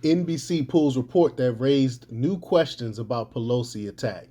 NBC pulls report that raised new questions about Pelosi attack.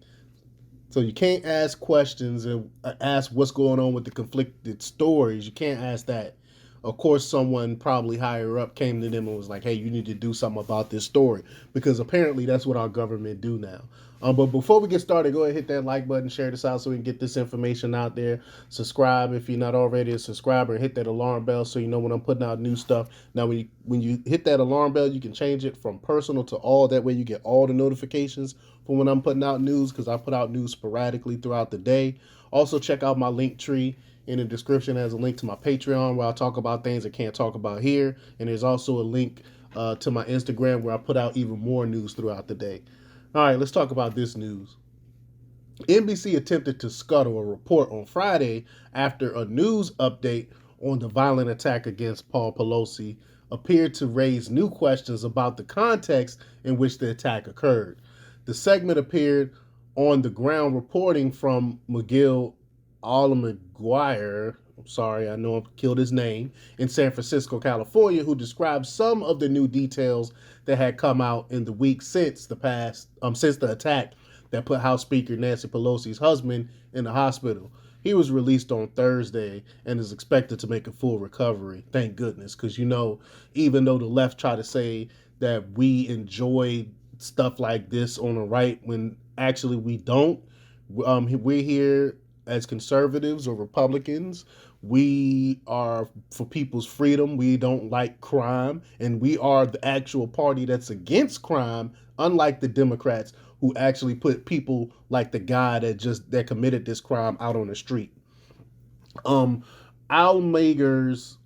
So you can't ask questions and ask what's going on with the conflicted stories. You can't ask that. Of course, someone probably higher up came to them and was like, "Hey, you need to do something about this story," because apparently that's what our government do now. But before we get started, go ahead and hit that like button, share this out so we can get this information out there. Subscribe if you're not already a subscriber, and hit that alarm bell so you know when I'm putting out new stuff. Now, when you hit that alarm bell, you can change it from personal to all. That way, you get all the notifications for when I'm putting out news, because I put out news sporadically throughout the day. Also, check out my link tree in the description. Has a link to my Patreon where I talk about things I can't talk about here, and there's also a link to my Instagram where I put out even more news throughout the day. All right, let's talk about this news. NBC attempted to scuttle a report on Friday after a news update on the violent attack against Paul Pelosi appeared to raise new questions about the context in which the attack occurred. The segment appeared on the ground reporting from McGill Almaguire, I'm sorry, I know I've killed his name, in San Francisco, California, who described some of the new details that had come out in the week since the attack that put House Speaker Nancy Pelosi's husband in the hospital. He was released on Thursday and is expected to make a full recovery. Thank goodness, because even though the left try to say that we enjoy stuff like this on the right, when actually we don't. We're here as conservatives or Republicans. We are for people's freedom. We don't like crime, and we are the actual party that's against crime, unlike the Democrats, who actually put people like the guy that committed this crime out on the street. Al Mager's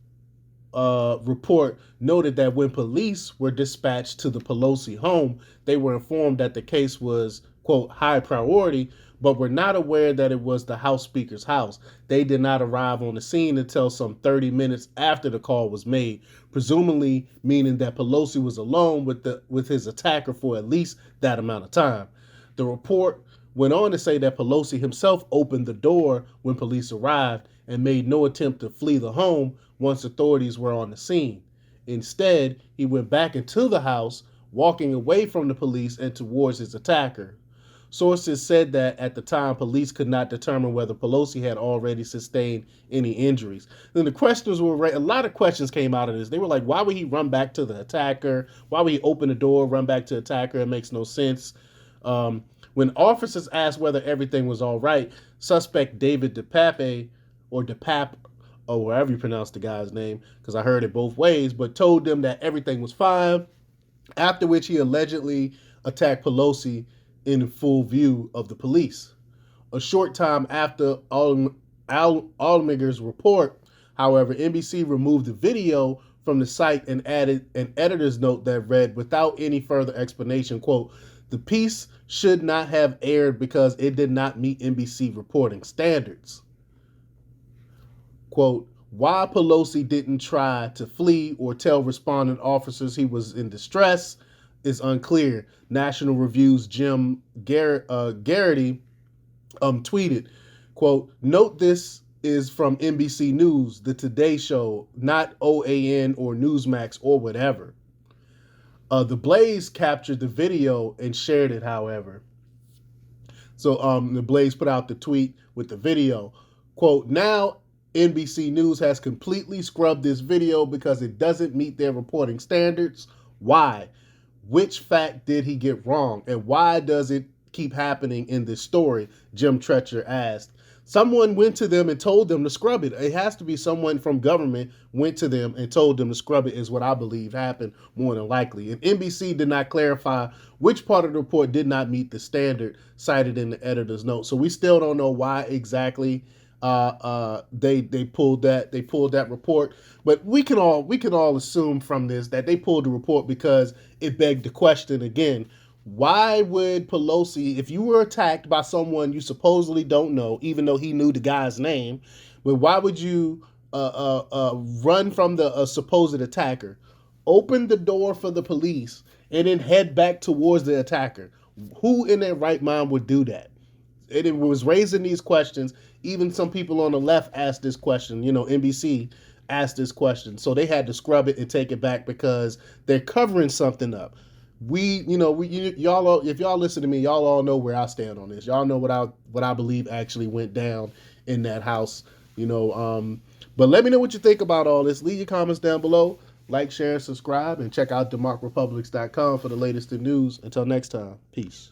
report noted that when police were dispatched to the Pelosi home, they were informed that the case was, quote, high priority, but were not aware that it was the House Speaker's house. They did not arrive on the scene until some 30 minutes after the call was made, presumably meaning that Pelosi was alone with his attacker for at least that amount of time. The report went on to say that Pelosi himself opened the door when police arrived and made no attempt to flee the home once authorities were on the scene. Instead, he went back into the house, walking away from the police and towards his attacker. Sources said that at the time, police could not determine whether Pelosi had already sustained any injuries. Then a lot of questions came out of this. They were like, why would he run back to the attacker? Why would he open the door, run back to the attacker? It makes no sense. When officers asked whether everything was all right, suspect David DePape, or DePap, or wherever you pronounce the guy's name, because I heard it both ways, but told them that everything was fine, after which he allegedly attacked Pelosi in full view of the police. A short time after Allmager's report, however, NBC removed the video from the site and added an editor's note that read, without any further explanation, quote, the piece should not have aired because it did not meet NBC reporting standards. Quote, why Pelosi didn't try to flee or tell responding officers he was in distress is unclear. National Review's Jim Garrity tweeted, quote, note this is from NBC News, the Today Show, not OAN or Newsmax or whatever. The Blaze captured the video and shared it, however. So the Blaze put out the tweet with the video. Quote, now NBC News has completely scrubbed this video because it doesn't meet their reporting standards. Why? Which fact did he get wrong? And why does it keep happening in this story? Jim Treacher asked. Someone went to them and told them to scrub it. It has to be someone from government went to them and told them to scrub it, is what I believe happened more than likely. And NBC did not clarify which part of the report did not meet the standard cited in the editor's note. So we still don't know why exactly they pulled that report, but we can all assume from this that they pulled the report because it begged the question again. Why would Pelosi, if you were attacked by someone you supposedly don't know, even though he knew the guy's name, but why would you run from the supposed attacker, open the door for the police, and then head back towards the attacker? Who in their right mind would do that? It was raising these questions. Even some people on the left asked this question. NBC ask this question. So they had to scrub it and take it back because they're covering something up. Y'all, if y'all listen to me, y'all all know where I stand on this. Y'all know what I believe actually went down in that house. But let me know what you think about all this. Leave your comments down below. Like, share, and subscribe, and check out DemarcRepublics.com for the latest in news. Until next time, peace.